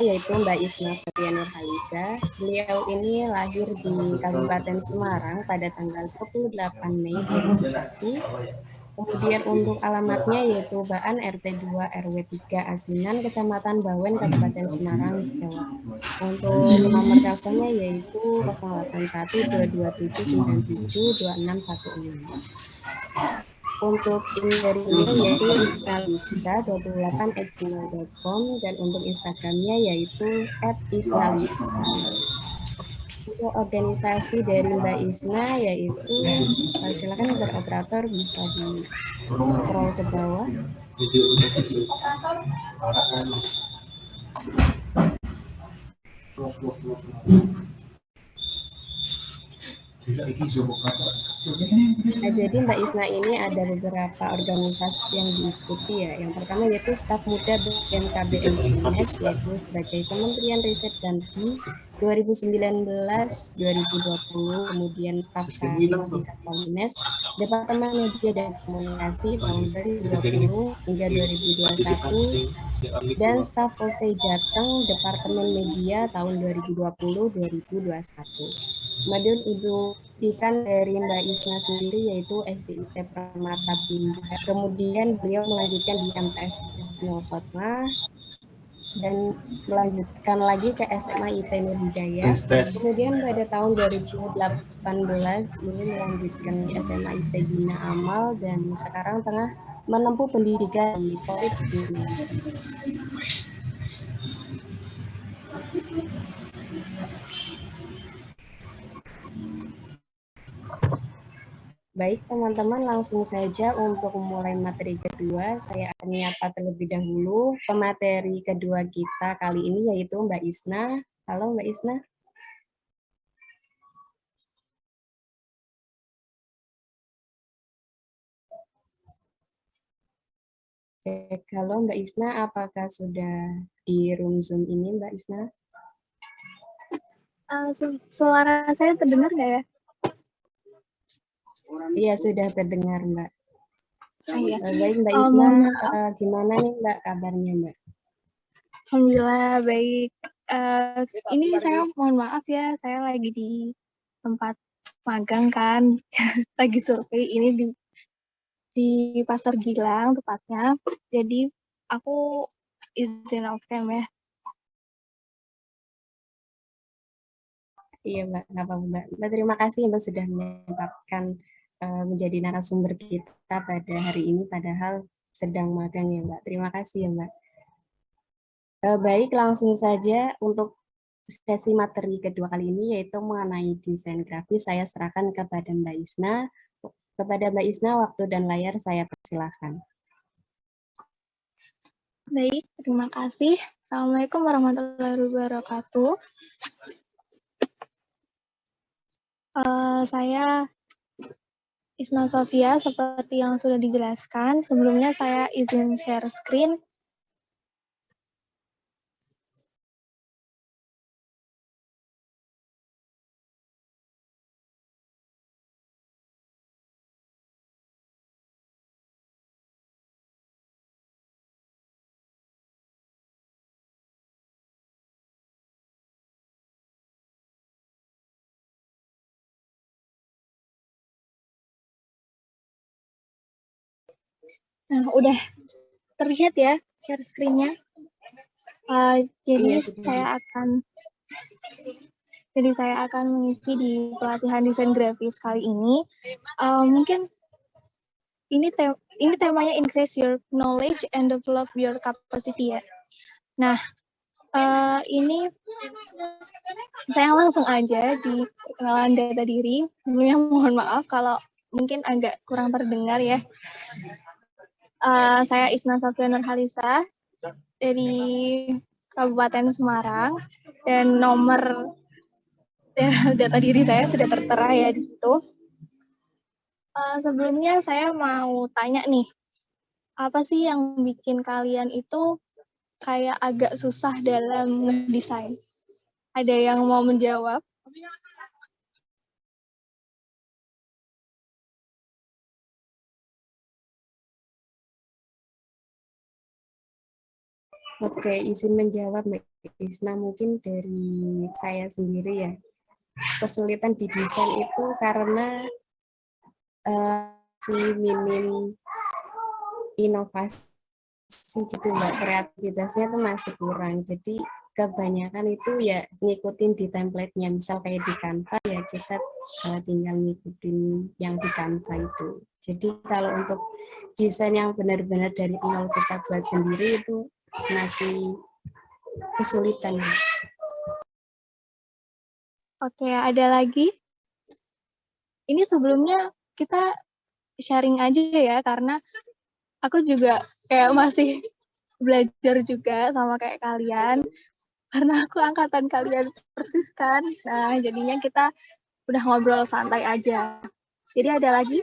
yaitu Mbak Isna Sofia Nurhaliza. Beliau ini lahir di Kabupaten Semarang pada tanggal 28 Mei 2001. Kemudian untuk alamatnya yaitu Baan RT 2 RW 3 Asinan, Kecamatan Bawen, Kabupaten Semarang, Jawa. Untuk nomor teleponnya yaitu 081 227 97 2616. Untuk email dari beliau yaitu isnalisa28@gmail.com dan untuk Instagramnya yaitu @isnalisa. Untuk organisasi dari Mbak Isna yaitu silakan beroperator bisa di scroll ke bawah. Nah, jadi Mbak Isna ini ada beberapa organisasi yang diikuti ya. Yang pertama yaitu Staf Muda BMKBM UNES, yaitu sebagai Kementerian Riset dan Teknologi 2019-2020, kemudian Staf Seksi UNES, Departemen Media dan Komunikasi tahun 2020 hingga 2021, dan Staf Polsek Jateng Departemen Media tahun 2020-2021. Kemudian untuk pendidikan dari Mbak Isna sendiri yaitu SDIT Permata Bunda. Kemudian beliau melanjutkan di MTS Husnul Khotimah dan melanjutkan lagi ke SMA IT Nur Hidayat. Kemudian pada tahun 2018 ini melanjutkan di SMA IT Bina Amal dan sekarang tengah menempuh pendidikan di Politeknik Indonesia. Baik, teman-teman, langsung saja untuk memulai materi kedua, saya akan menyapa terlebih dahulu pemateri kedua kita kali ini, yaitu Mbak Isna. Halo, Mbak Isna. Halo, Mbak Isna, apakah sudah di room Zoom ini, Mbak Isna? Suara saya terdengar nggak ya? Iya, sudah terdengar, Mbak. Iya. Baik, Mbak Isna, gimana nih, Mbak, kabarnya, Mbak? Alhamdulillah, baik. Ini saya mohon maaf ya, saya lagi di tempat magang kan, lagi survei ini di Pasar Gilang tepatnya. Jadi aku izin off cam ya. Iya, Mbak, nggak apa-apa, Mbak. Mbak, terima kasih Mbak sudah menyempatkan menjadi narasumber kita pada hari ini, padahal sedang magang ya, Mbak. Terima kasih ya, Mbak. Baik, langsung saja untuk sesi materi kedua kali ini, yaitu mengenai desain grafis. Saya serahkan kepada Mbak Isna. Kepada Mbak Isna, waktu dan layar saya persilahkan. Baik, terima kasih. Assalamualaikum warahmatullahi wabarakatuh. Saya Isna Sofia, seperti yang sudah dijelaskan. Sebelumnya saya izin share screen. Nah, udah terlihat ya share screen-nya. Jadi saya akan mengisi di pelatihan desain grafis kali ini. Mungkin ini temanya increase your knowledge and develop your capacity ya. Nah, ini saya langsung aja di perkenalan data diri. Sebelumnya mohon maaf kalau mungkin agak kurang terdengar ya. Saya Isna Sofia Nurhaliza dari Kabupaten Semarang dan nomor data diri saya sudah tertera ya di situ. Sebelumnya saya mau tanya nih, apa sih yang bikin kalian itu kayak agak susah dalam ngedesain? Ada yang mau menjawab? Oke, izin menjawab, Mbak Nah, mungkin dari saya sendiri ya, kesulitan di desain itu karena si minim inovasi gitu Mbak, kreativitasnya tuh masih kurang. Jadi kebanyakan itu ya ngikutin di template-nya. Misal kayak di Canva ya kita tinggal ngikutin yang di Canva itu. Jadi kalau untuk desain yang benar-benar dari nol kita buat sendiri itu masih kesulitan. Oke, ada lagi. Ini sebelumnya kita sharing aja ya, karena aku juga kayak masih belajar juga sama kayak kalian, karena aku angkatan kalian persis kan. Nah, jadinya kita udah ngobrol santai aja. Jadi ada lagi?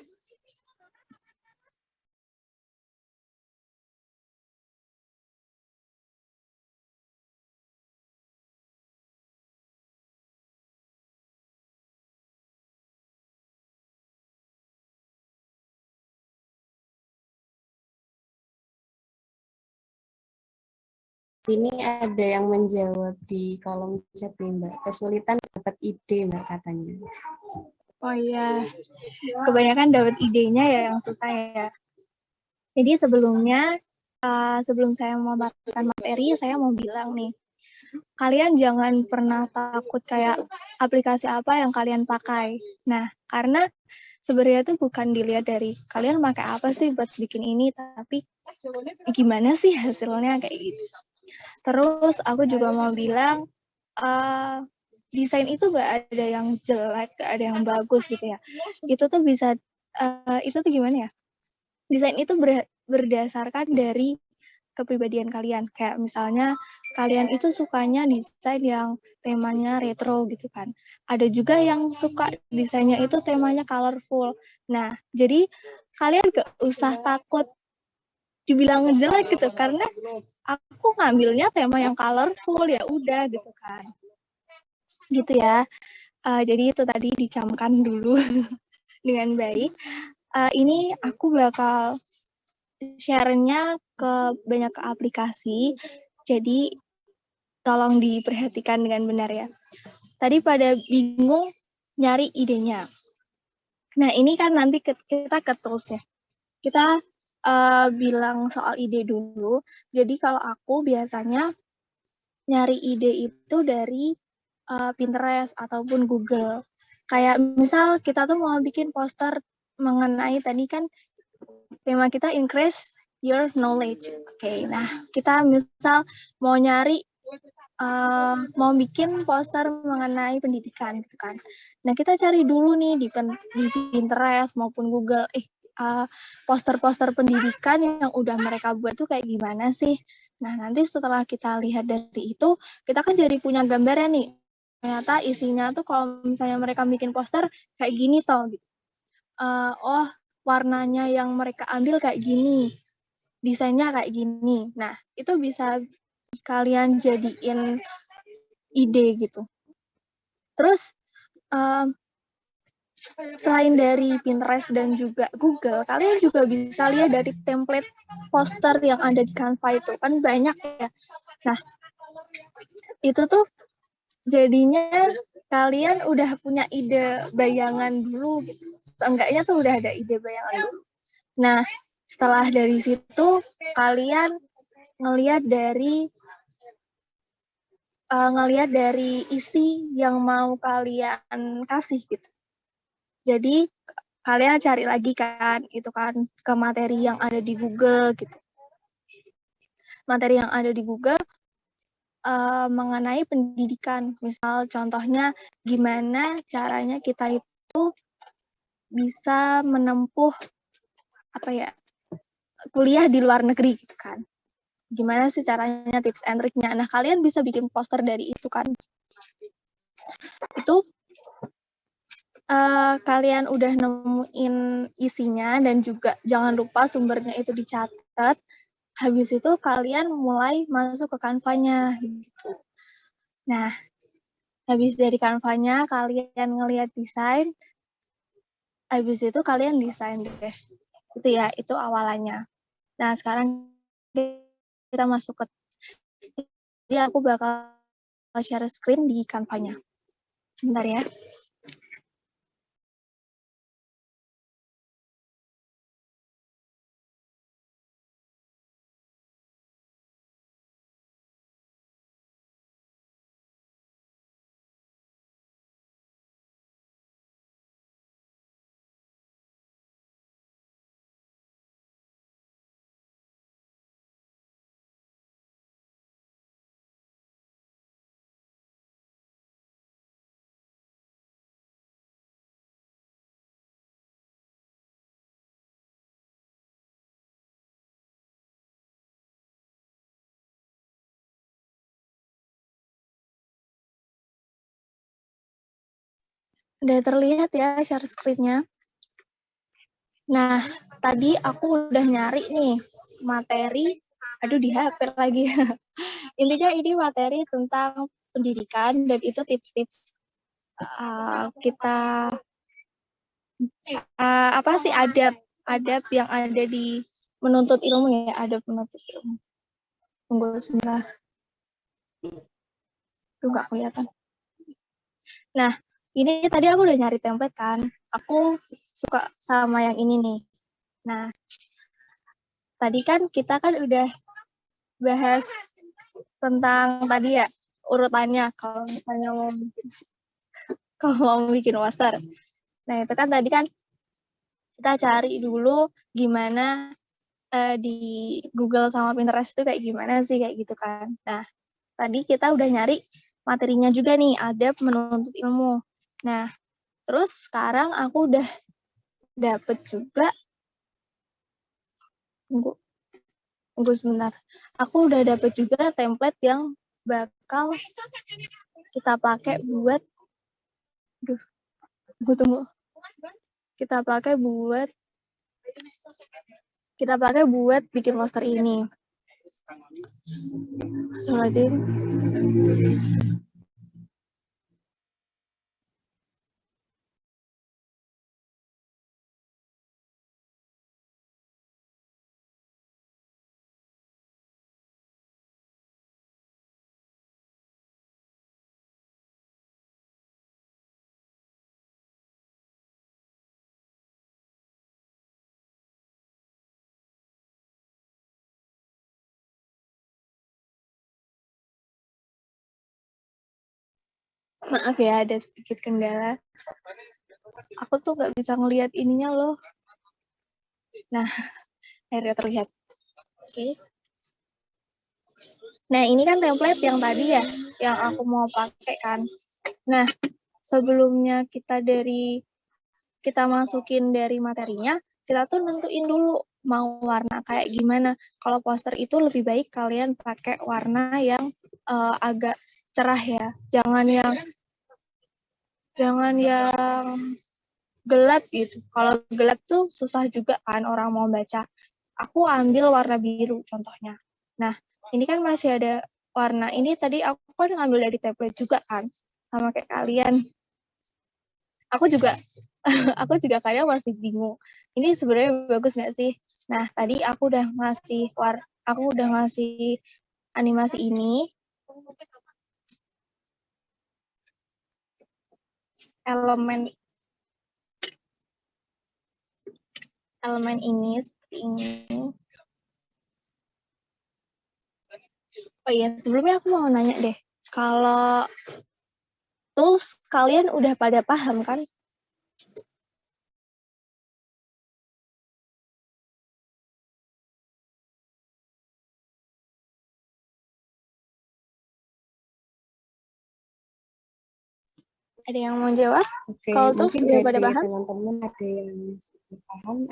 Ini ada yang menjawab di kolom chat nih Mbak. Kesulitan dapat ide Mbak katanya. Oh iya, kebanyakan dapat idenya ya yang susah ya. Jadi sebelumnya, sebelum saya memaparkan materi, saya mau bilang nih, kalian jangan pernah takut kayak aplikasi apa yang kalian pakai. Nah, karena sebenarnya itu bukan dilihat dari kalian pakai apa sih buat bikin ini, tapi gimana sih hasilnya kayak gitu. Terus aku juga mau bilang, desain itu gak ada yang jelek, gak ada yang bagus gitu ya. Itu tuh bisa, itu tuh gimana ya? Desain itu berdasarkan dari kepribadian kalian. Kayak misalnya kalian itu sukanya desain yang temanya retro gitu kan. Ada juga yang suka desainnya itu temanya colorful. Nah, jadi kalian gak usah takut dibilang jelek gitu, karena aku ngambilnya tema yang colorful, ya udah gitu kan. Gitu ya. Jadi itu tadi dicamkan dulu dengan baik. Ini aku bakal share-nya ke banyak aplikasi, jadi tolong diperhatikan dengan benar ya. Tadi pada bingung nyari idenya. Nah, ini kan nanti kita ke tools ya. Kita bilang soal ide dulu. Jadi kalau aku biasanya nyari ide itu dari Pinterest ataupun Google. Kayak misal kita tuh mau bikin poster mengenai tadi kan tema kita increase your knowledge. Oke, nah kita misal mau nyari mau bikin poster mengenai pendidikan gitu kan. Nah kita cari dulu nih di Pinterest maupun Google, poster-poster pendidikan yang udah mereka buat tuh kayak gimana sih. Nah nanti setelah kita lihat dari itu, kita kan jadi punya gambaran nih. Ternyata isinya tuh kalau misalnya mereka bikin poster kayak gini toh. Gitu. Oh warnanya yang mereka ambil kayak gini, desainnya kayak gini. Nah itu bisa kalian jadiin ide gitu. Terus selain dari Pinterest dan juga Google, kalian juga bisa lihat dari template poster yang ada di Canva itu kan banyak ya. Nah itu tuh jadinya kalian udah punya ide bayangan dulu gitu. Seenggaknya tuh udah ada ide bayangan dulu. Nah setelah dari situ kalian ngelihat dari isi yang mau kalian kasih gitu. Jadi kalian cari lagi kan itu kan ke materi yang ada di Google gitu. Materi yang ada di Google mengenai pendidikan. Misal contohnya gimana caranya kita itu bisa menempuh kuliah di luar negeri gitu kan. Gimana sih caranya, tips and triknya. Nah, kalian bisa bikin poster dari itu kan. Itu kalian udah nemuin isinya dan juga jangan lupa sumbernya itu dicatat. Habis itu kalian mulai masuk ke Canva-nya gitu. Nah, habis dari Canva-nya kalian ngelihat desain, habis itu kalian desain deh. Itu ya, itu awalannya. Nah, sekarang kita masuk ke aku bakal share screen di Canva-nya. Sebentar ya. Udah terlihat ya share screen-nya. Nah, tadi aku udah nyari nih materi, aduh di HP lagi. Intinya ini materi tentang pendidikan dan itu tips-tips kita apa sih adab yang ada di menuntut ilmu ya, adab menuntut ilmu. Tunggu sebentar. Tuh nggak kelihatan. Nah, ini tadi aku udah nyari template kan. Aku suka sama yang ini nih. Nah, tadi kan kita kan udah bahas tentang tadi ya urutannya kalau misalnya mau bikin waster. Nah, itu kan tadi kan kita cari dulu gimana di Google sama Pinterest itu kayak gimana sih kayak gitu kan. Nah, tadi kita udah nyari materinya juga nih, adab menuntut ilmu. Nah, terus sekarang aku udah dapet juga, tunggu sebentar. Aku udah dapet juga template yang bakal kita pakai buat, tunggu. Kita pakai buat bikin poster ini. Soalnya maaf ya, ada sedikit kendala. Aku tuh nggak bisa ngelihat ininya loh. Nah, akhirnya terlihat. Oke. Nah, ini kan template yang tadi ya, yang aku mau pakai kan. Nah, sebelumnya kita masukin dari materinya, kita tuh nentuin dulu mau warna kayak gimana. Kalau poster itu lebih baik kalian pakai warna yang agak cerah ya. Jangan yang gelap gitu. Kalau gelap tuh susah juga kan orang mau baca. Aku ambil warna biru contohnya. Nah, ini kan masih ada warna ini tadi aku kan ngambil dari template juga kan, sama kayak kalian. Aku juga kadang masih bingung. Ini sebenarnya bagus nggak sih? Nah, tadi aku udah ngasih animasi ini. Elemen ini seperti ini. Oh iya, sebelumnya aku mau nanya deh. Kalau tools kalian udah pada paham kan? Ada yang mau jawab? Oke, Kalau tools mungkin udah pada dari paham? teman-teman ada yang sudah paham,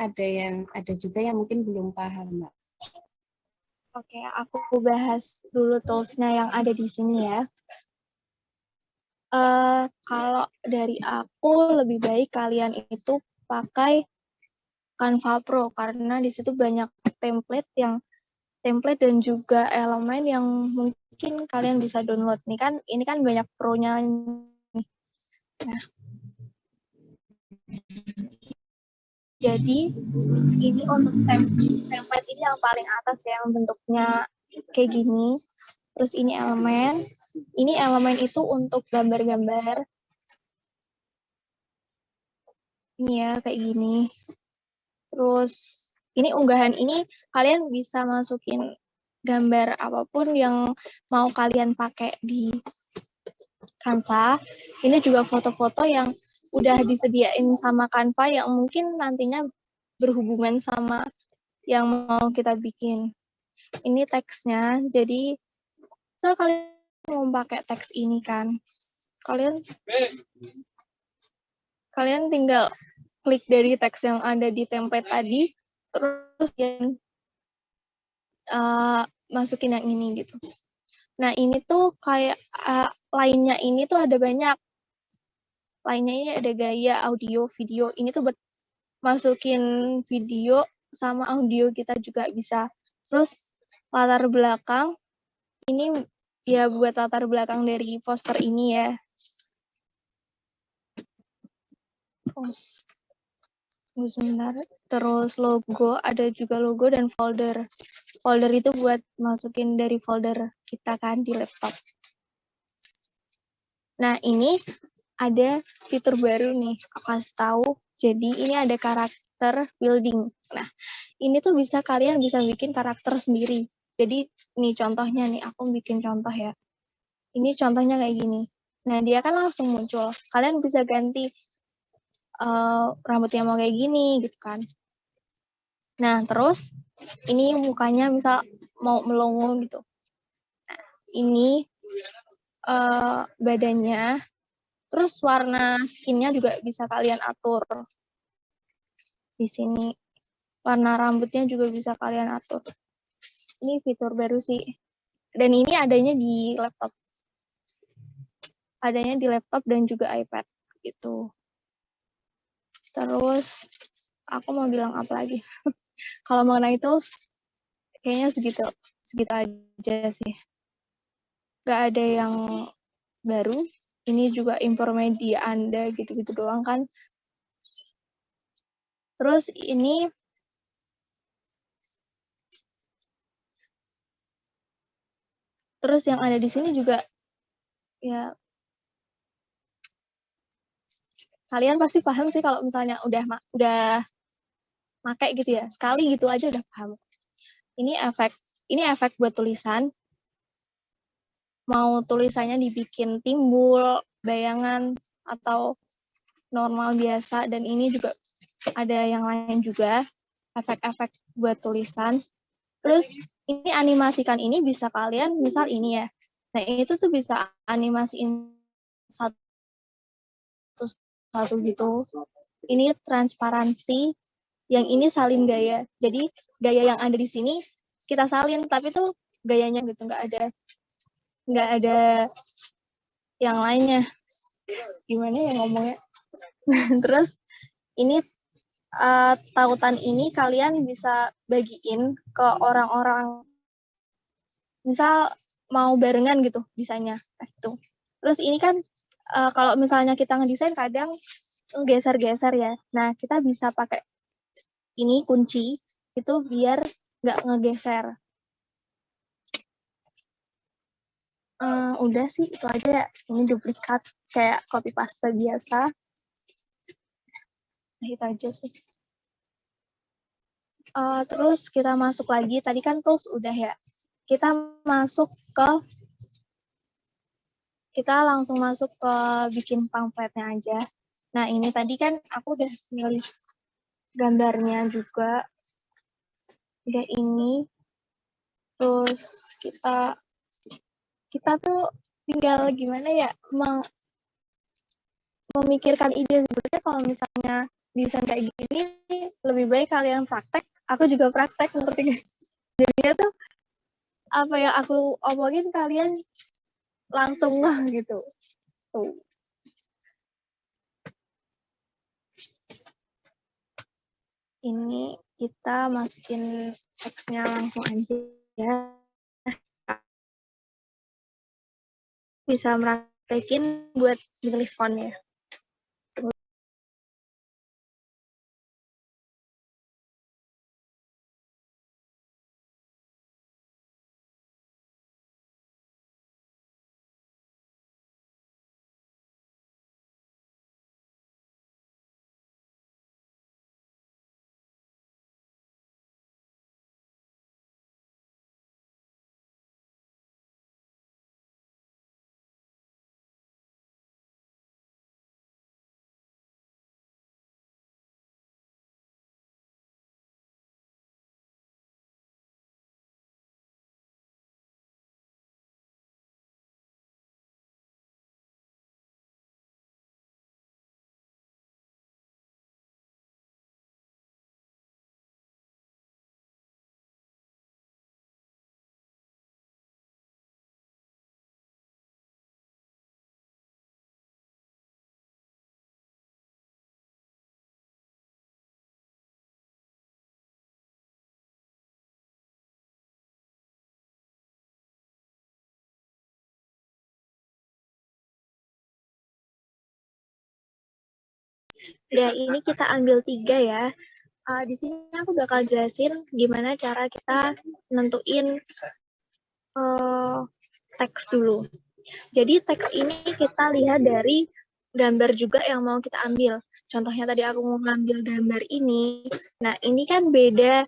ada juga yang mungkin belum paham, Mbak. Oke, aku bahas dulu toolsnya yang ada di sini ya. Kalau dari aku lebih baik kalian itu pakai Canva Pro karena di situ banyak template dan juga elemen yang mungkin kalian bisa download. Ini kan banyak pro-nya. Nah, jadi ini untuk template ini yang paling atas ya, yang bentuknya kayak gini. Terus ini elemen. Ini elemen itu untuk gambar-gambar. Ini ya, kayak gini. Terus ini unggahan ini kalian bisa masukin gambar apapun yang mau kalian pakai di Canva. Ini juga foto-foto yang udah disediain sama Canva yang mungkin nantinya berhubungan sama yang mau kita bikin. Ini teksnya, jadi misal kalian mau pakai teks ini kan, kalian tinggal klik dari teks yang ada di template tadi, terus kalian masukin yang ini gitu. Nah ini tuh kayak lainnya ini tuh ada banyak. Lainnya ini ada gaya, audio, video. Ini tuh buat masukin video sama audio kita juga bisa. Terus latar belakang, ini ya buat latar belakang dari poster ini ya. Terus logo, ada juga logo dan folder. Folder itu buat masukin dari folder kita kan di laptop. Nah ini ada fitur baru nih, aku kasih tahu. Jadi ini ada karakter building. Nah ini tuh kalian bisa bikin karakter sendiri. Jadi nih contohnya nih, aku bikin contoh ya. Ini contohnya kayak gini. Nah dia kan langsung muncul. Kalian bisa ganti rambutnya mau kayak gini gitu kan. Nah terus ini mukanya misal mau melongo gitu. Nah ini badannya. Terus warna skinnya juga bisa kalian atur. Di sini warna rambutnya juga bisa kalian atur. Ini fitur baru sih. Dan ini adanya di laptop. Adanya di laptop dan juga iPad gitu. Terus aku mau bilang apa lagi? Kalau mengenai tools kayaknya segitu aja sih. Gak ada yang baru. Ini juga Informedia Anda gitu-gitu doang kan. Terus ini yang ada di sini juga ya kalian pasti paham sih kalau misalnya udah pakai gitu ya. Sekali gitu aja udah paham. Ini efek buat tulisan. Mau tulisannya dibikin timbul, bayangan atau normal biasa, dan ini juga ada yang lain juga, efek-efek buat tulisan. Terus ini animasikan ini bisa kalian, misal ini ya, nah itu tuh bisa animasiin satu gitu. Ini transparansi, yang ini salin gaya. Jadi gaya yang ada di sini kita salin, tapi tuh gayanya gitu, nggak ada yang lainnya. Gimana ya ngomongnya? Terus ini tautan ini kalian bisa bagiin ke orang-orang, misal mau barengan gitu desainnya itu. Terus ini kan kalau misalnya kita ngedesain kadang geser-geser ya. Nah kita bisa pakai ini kunci itu biar nggak ngegeser. Udah sih itu aja ya. Ini duplikat kayak copy paste biasa. Nah itu aja sih. Terus kita masuk lagi, tadi kan tools udah ya. Kita langsung masuk ke bikin pamfletnya aja. Nah ini tadi kan aku udah milih gambarnya juga. Udah ini. Terus kita tuh tinggal gimana ya, memikirkan ide. Sebenarnya kalau misalnya desain kayak gini, lebih baik kalian praktek. Aku juga praktek seperti jadinya tuh apa yang aku omongin kalian langsung gitu. Tuh. Ini kita masukin teksnya langsung aja ya. Bisa meraktekin buat milih fontnya. Ya, ini kita ambil 3 ya. Di sini aku bakal jelasin gimana cara kita nentuin teks dulu. Jadi teks ini kita lihat dari gambar juga yang mau kita ambil. Contohnya tadi aku mau ngambil gambar ini. Nah, ini kan beda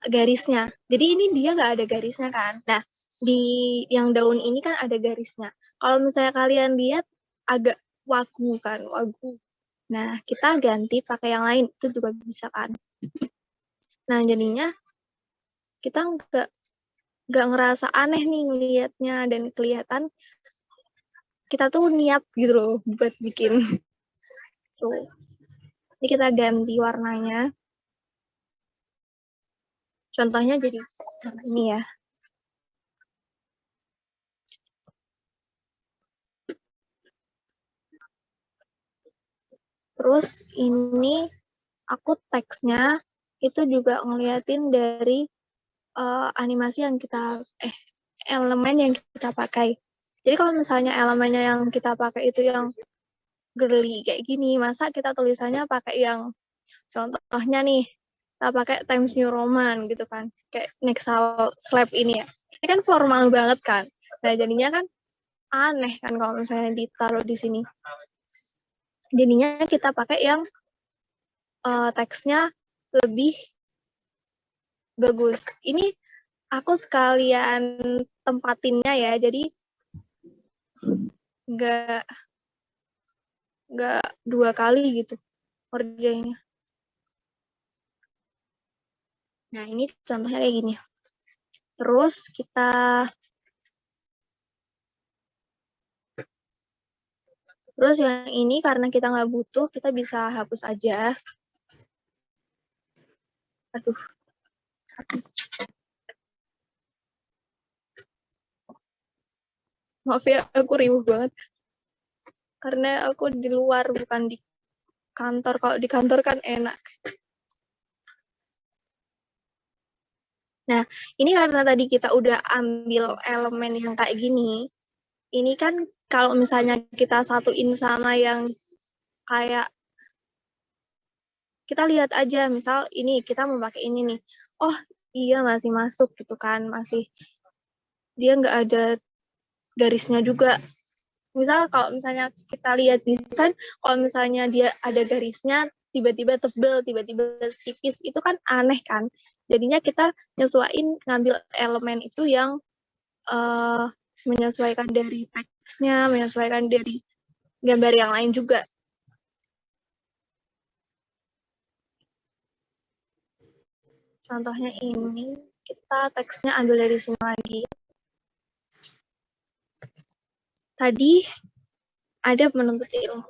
garisnya. Jadi ini dia nggak ada garisnya kan. Nah, di yang daun ini kan ada garisnya. Kalau misalnya kalian lihat agak wagu kan, wagu. Nah, kita ganti pakai yang lain. Itu juga bisa kan. Nah, jadinya kita nggak ngerasa aneh nih ngelihatnya dan kelihatan kita tuh niat gitu loh buat bikin. Tuh. Ini kita ganti warnanya. Contohnya jadi ini ya. Terus ini aku teksnya itu juga ngeliatin dari animasi yang kita elemen yang kita pakai. Jadi kalau misalnya elemennya yang kita pakai itu yang girly kayak gini, masa kita tulisannya pakai yang contohnya nih kita pakai Times New Roman gitu kan, kayak Nexal Slab ini ya. Ini kan formal banget kan. Nah jadinya kan aneh kan kalau misalnya ditaruh di sini. Jadinya kita pakai yang teksnya lebih bagus. Ini aku sekalian tempatinnya ya, jadi nggak dua kali gitu kerjanya. Nah ini contohnya kayak gini. Terus terus yang ini karena kita nggak butuh, kita bisa hapus aja. Aduh. Maaf ya, aku riuh banget. Karena aku di luar, bukan di kantor. Kalau di kantor kan enak. Nah, ini karena tadi kita udah ambil elemen yang kayak gini, ini kan kalau misalnya kita satuin sama yang kayak, kita lihat aja, misal ini, kita mau pakai ini nih. Oh, iya masih masuk gitu kan, masih dia nggak ada garisnya juga. Misal kalau misalnya kita lihat desain, kalau misalnya dia ada garisnya, tiba-tiba tebel, tiba-tiba tipis, itu kan aneh kan. Jadinya kita nyesuaiin ngambil elemen itu yang menyesuaikan dari teksnya, menyesuaikan dari gambar yang lain juga. Contohnya ini, kita teksnya ambil dari sini lagi. Tadi ada penuntut ilmu.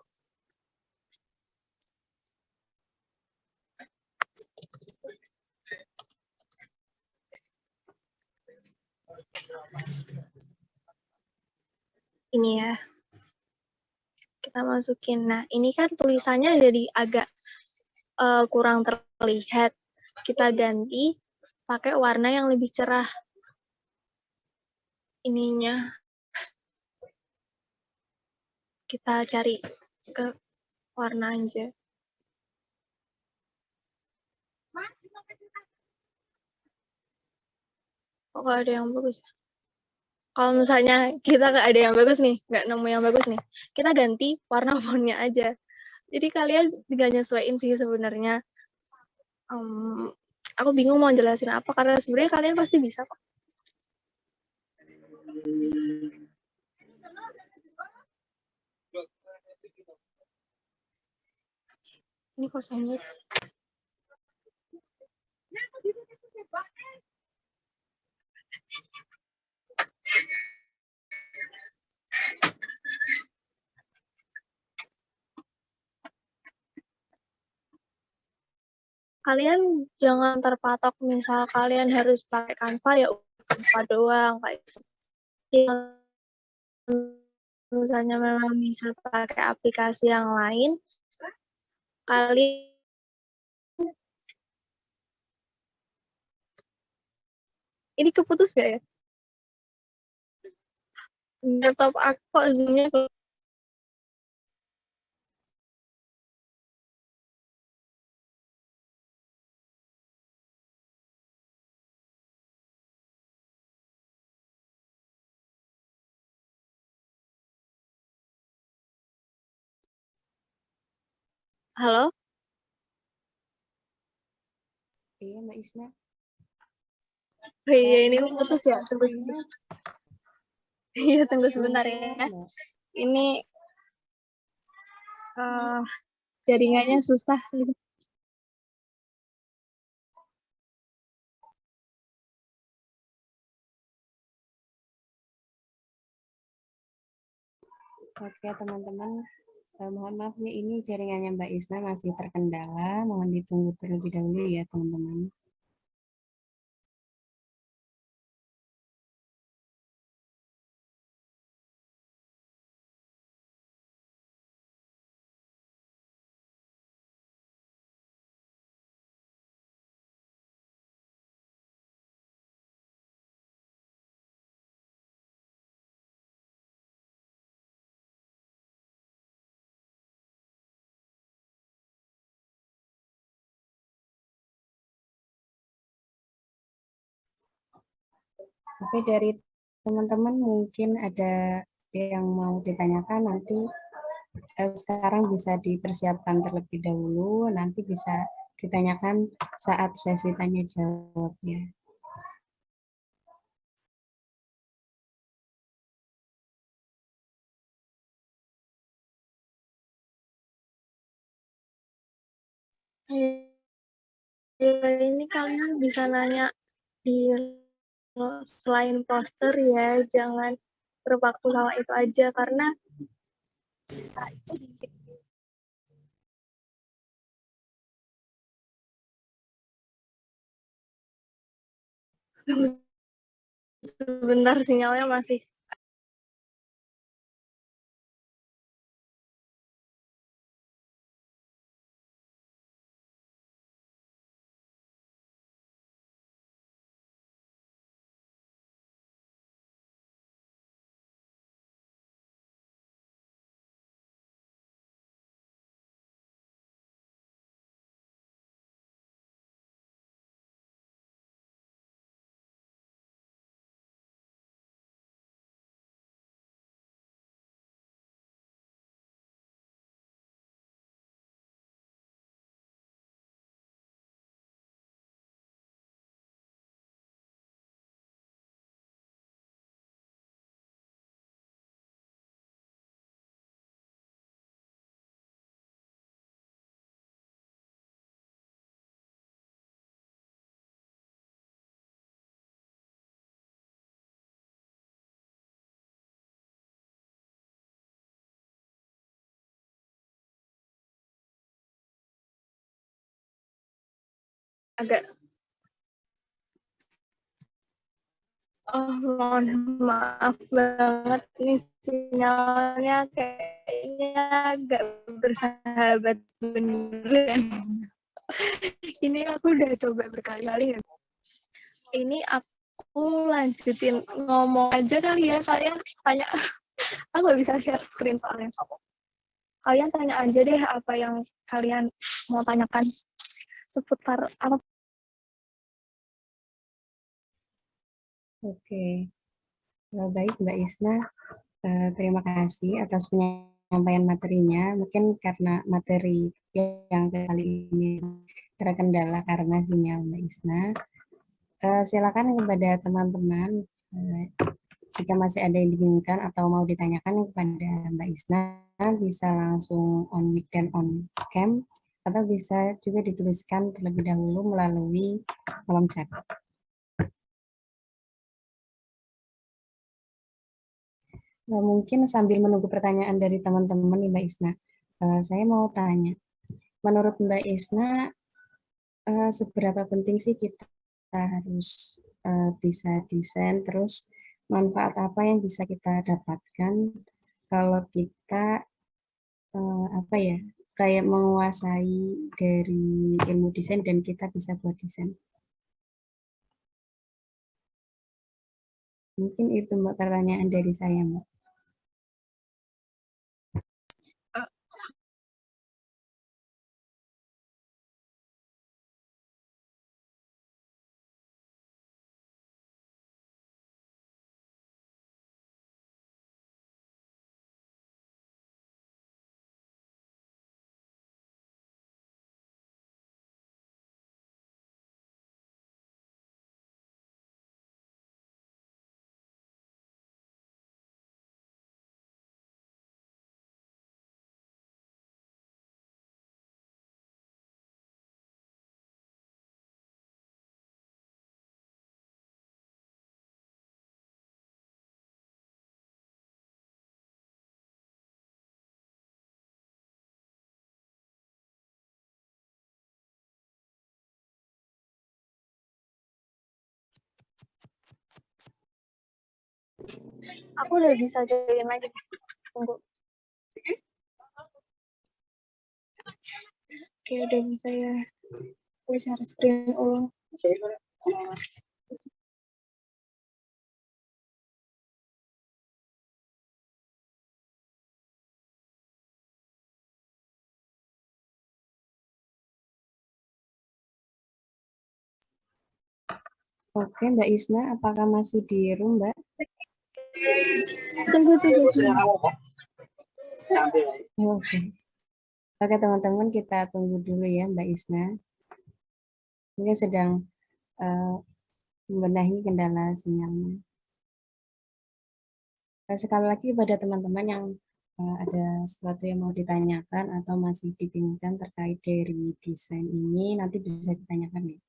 Ini ya. Kita masukin. Nah, ini kan tulisannya jadi agak kurang terlihat. Kita ganti pakai warna yang lebih cerah. Ininya. Kita cari ke warna aja. Kok gak ada yang bagus? Kalau misalnya kita nggak ada yang bagus nih, nggak nemu yang bagus nih, kita ganti warna fontnya aja. Jadi kalian tinggal nyesuaiin sih sebenarnya. Aku bingung mau jelasin apa, karena sebenarnya kalian pasti bisa kok. Ini kok sangit. Kalian jangan terpatok misal kalian harus pakai Canva, ya Canva doang kayak gitu. Misalnya memang bisa pakai aplikasi yang lain, kalian ini keputus gak ya? Laptop aku kok zoom-nya Halo? Iya, Mbak Isna. Oh iya, ini Ini putus untuk ya. Tunggu suasananya sebentar. Iya, tunggu sebentar gimana, ya. Mbak? Ini eh, jaringannya susah. Oke, teman-teman. Mohon maaf ya, ini jaringannya Mbak Isna masih terkendala. Mohon ditunggu terlebih dahulu ya, teman-teman. Oke, dari teman-teman mungkin ada yang mau ditanyakan nanti sekarang bisa dipersiapkan terlebih dahulu, nanti bisa ditanyakan saat sesi tanya jawab ya. Ini kalian bisa nanya di selain poster ya, jangan berpaku sama itu aja karena sebentar sinyalnya masih. Agak mohon maaf banget nih sinyalnya kayaknya agak bersahabat beneran. Ini aku udah coba berkali-kali ya. Ini aku lanjutin ngomong aja kali ya, kalian tanya. Aku nggak bisa share screen soalnya. Kalian tanya aja deh apa yang kalian mau tanyakan seputar apa. Oke, baik Mbak Isna. Terima kasih atas penyampaian materinya. Mungkin karena materi yang kali ini terkendala karena sinyal Mbak Isna. Silakan kepada teman-teman jika masih ada yang dibingungkan atau mau ditanyakan kepada Mbak Isna, bisa langsung on mic dan on cam, atau bisa juga dituliskan terlebih dahulu melalui kolom chat. Mungkin sambil menunggu pertanyaan dari teman-teman nih Mbak Isna, saya mau tanya, menurut Mbak Isna, seberapa penting sih kita harus bisa desain, terus manfaat apa yang bisa kita dapatkan kalau kita apa ya, kayak menguasai dari ilmu desain dan kita bisa buat desain. Mungkin itu Mbak pertanyaan dari saya Mbak. Aku udah bisa join lagi. Tunggu. Oke, udah bisa ya. Aku share screen ulang. Oke, Mbak Isna, apakah masih di room, Mbak? Tunggu. Oke. Oke, teman-teman, kita tunggu dulu ya, Mbak Isna. Mungkin sedang membenahi kendala sinyalnya. Sekali lagi pada teman-teman yang ada sesuatu yang mau ditanyakan atau masih dibingungkan terkait dari desain ini, nanti bisa ditanyakan ya.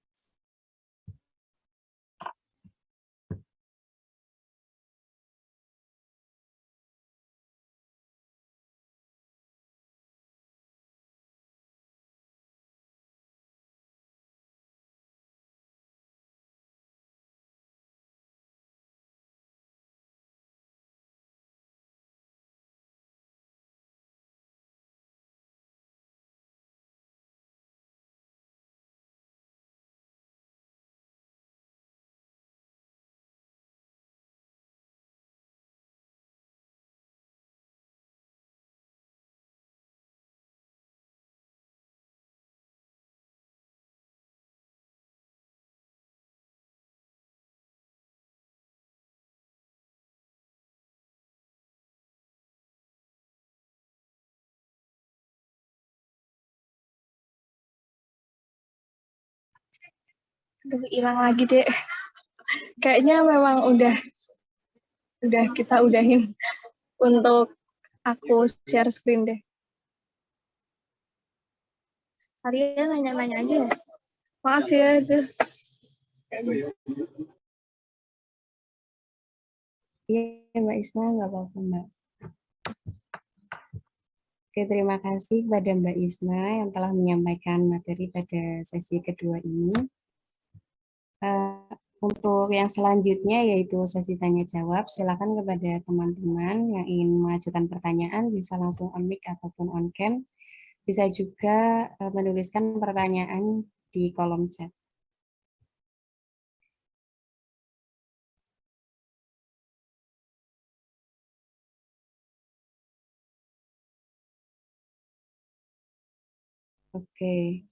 Aduh, hilang lagi deh. Kayaknya memang udah kita udahin untuk aku share screen deh. Kalian nanya-nanya aja ya. Maaf ya, tuh. Iya, Mbak Isna, nggak apa-apa, Mbak. Oke, terima kasih kepada Mbak Isna yang telah menyampaikan materi pada sesi kedua ini. Untuk yang selanjutnya yaitu sesi tanya jawab, silakan kepada teman-teman yang ingin mengajukan pertanyaan bisa langsung on mic ataupun on cam. Bisa juga menuliskan pertanyaan di kolom chat. Oke.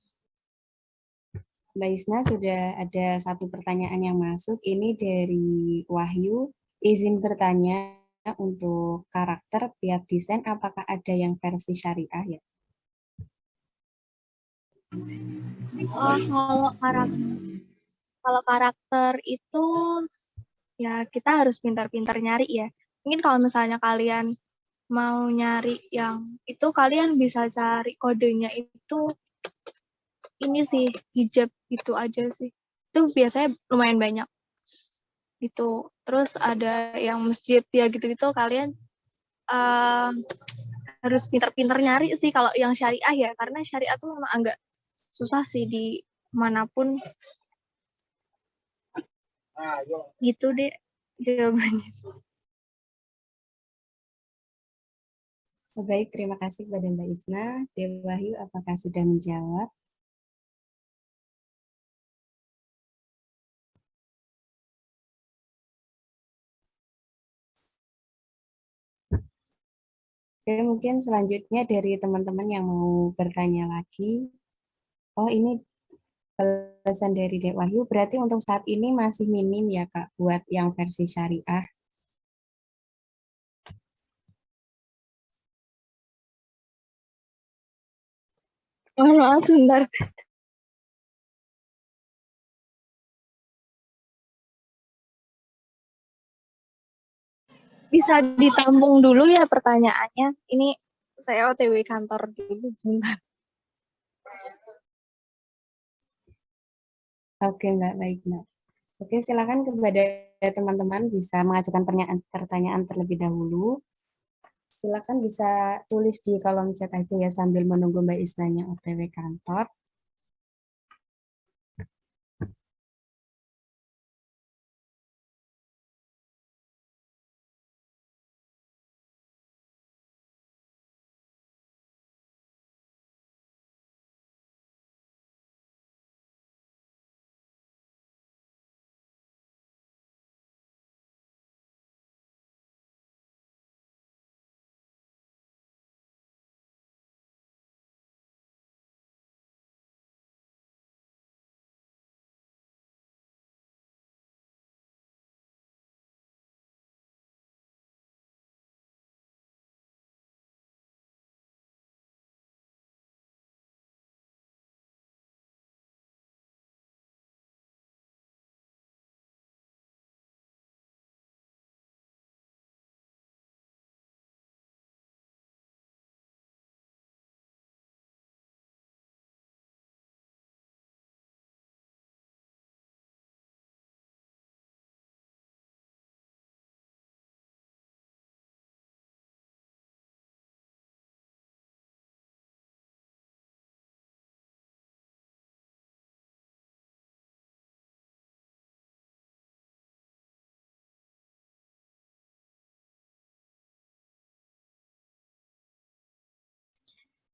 Mbak Isna, sudah ada satu pertanyaan yang masuk. Ini dari Wahyu. Izin bertanya, untuk karakter tiap desain apakah ada yang versi syariah ya? Kalau karakter itu ya kita harus pintar-pintar nyari ya. Mungkin kalau misalnya kalian mau nyari yang itu, kalian bisa cari kodenya itu ini sih, hijab itu aja sih. Itu biasanya lumayan banyak. Itu. Terus ada yang masjid ya gitu-gitu, kalian harus pintar-pintar nyari sih kalau yang syariah ya, karena syariah tuh memang agak susah sih di manapun. Gitu deh jawabannya. Baik, terima kasih kepada Mbak Isna. Dewa Wahyu, apakah sudah menjawab? Oke, mungkin selanjutnya dari teman-teman yang mau bertanya lagi. Oh, ini pesan dari Dek Wahyu. Berarti untuk saat ini masih minim ya, Kak, buat yang versi syariah. Mohon maaf sebentar. Bisa ditampung dulu ya pertanyaannya. Ini saya OTW kantor dulu sebentar. Oke, Mbak. Baik, Mbak. Oke, silakan kepada teman-teman bisa mengajukan pertanyaan terlebih dahulu. Silakan bisa tulis di kolom chat aja ya sambil menunggu Mbak Isnanya OTW kantor.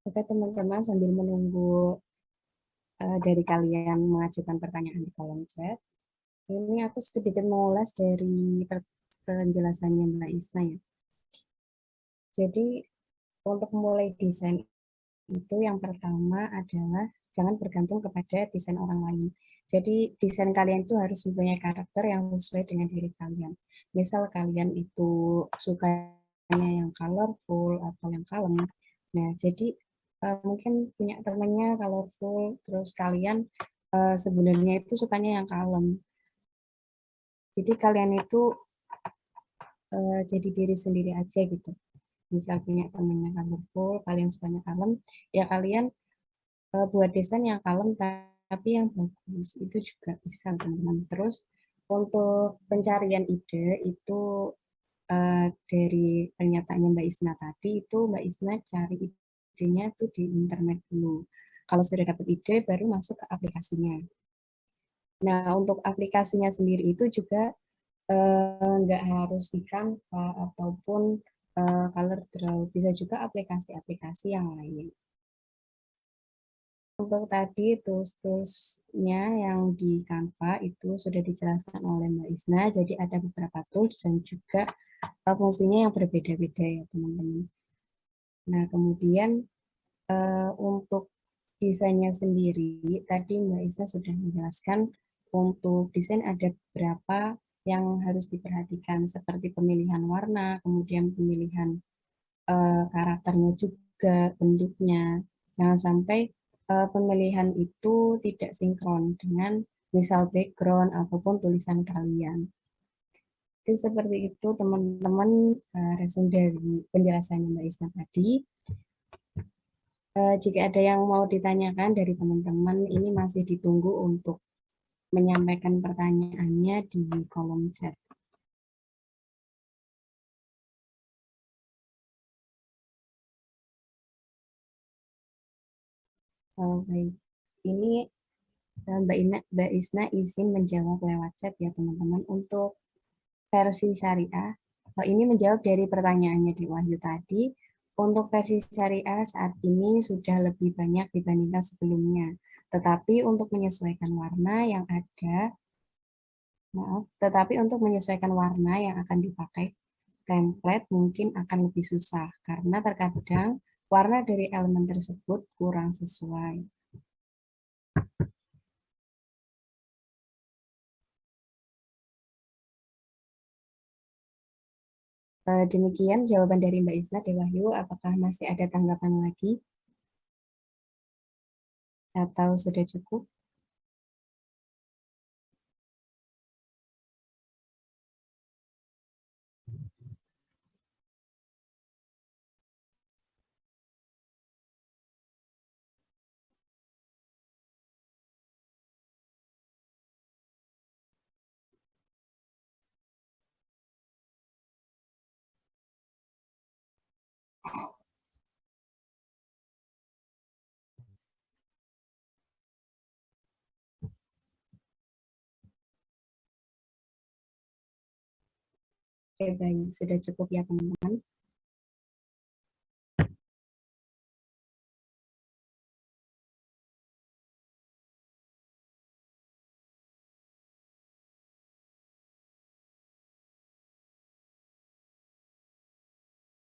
Oke teman-teman, sambil menunggu dari kalian mengajukan pertanyaan di kolom chat, ini aku sedikit mengulas dari penjelasannya Mbak Isna ya. Jadi untuk mulai desain itu yang pertama adalah jangan bergantung kepada desain orang lain. Jadi desain kalian itu harus mempunyai karakter yang sesuai dengan diri kalian. Misal kalian itu sukanya yang colorful atau yang kalem. Nah, jadi mungkin punya temennya colorful, terus kalian sebenarnya itu sukanya yang kalem. Jadi kalian itu jadi diri sendiri aja gitu. Misal punya temennya colorful, kalian sukanya kalem, ya kalian buat desain yang kalem tapi yang bagus itu juga bisa teman-teman. Terus untuk pencarian ide itu dari pernyataannya Mbak Isna tadi itu Mbak Isna cari idenya tuh di internet dulu. Kalau sudah dapat ide baru masuk ke aplikasinya. Nah untuk aplikasinya sendiri itu juga nggak harus di Canva ataupun ColorDraw, bisa juga aplikasi-aplikasi yang lain. Untuk tadi tools-toolsnya yang di Canva itu sudah dijelaskan oleh Mbak Isna, jadi ada beberapa tools dan juga fungsinya yang berbeda-beda ya teman-teman. Nah kemudian untuk desainnya sendiri, tadi Mbak Isna sudah menjelaskan untuk desain ada beberapa yang harus diperhatikan seperti pemilihan warna, kemudian pemilihan karakternya juga, bentuknya. Jangan sampai pemilihan itu tidak sinkron dengan misal background ataupun tulisan kalian. Jadi seperti itu teman-teman resume dari penjelasan Mbak Isna tadi. Jika ada yang mau ditanyakan dari teman-teman, ini masih ditunggu untuk menyampaikan pertanyaannya di kolom chat. Baik, ini Mbak Isna izin menjawab lewat chat ya teman-teman. Untuk versi syariah, ini menjawab dari pertanyaannya di Wahyu tadi. Untuk versi syariah saat ini sudah lebih banyak dibandingkan sebelumnya. Tetapi untuk menyesuaikan warna yang ada, tetapi untuk menyesuaikan warna yang akan dipakai template mungkin akan lebih susah karena terkadang warna dari elemen tersebut kurang sesuai. Demikian jawaban dari Mbak Isna Dewahyu. Apakah masih ada tanggapan lagi atau sudah cukup? Oke, baik. Sudah cukup ya teman-teman.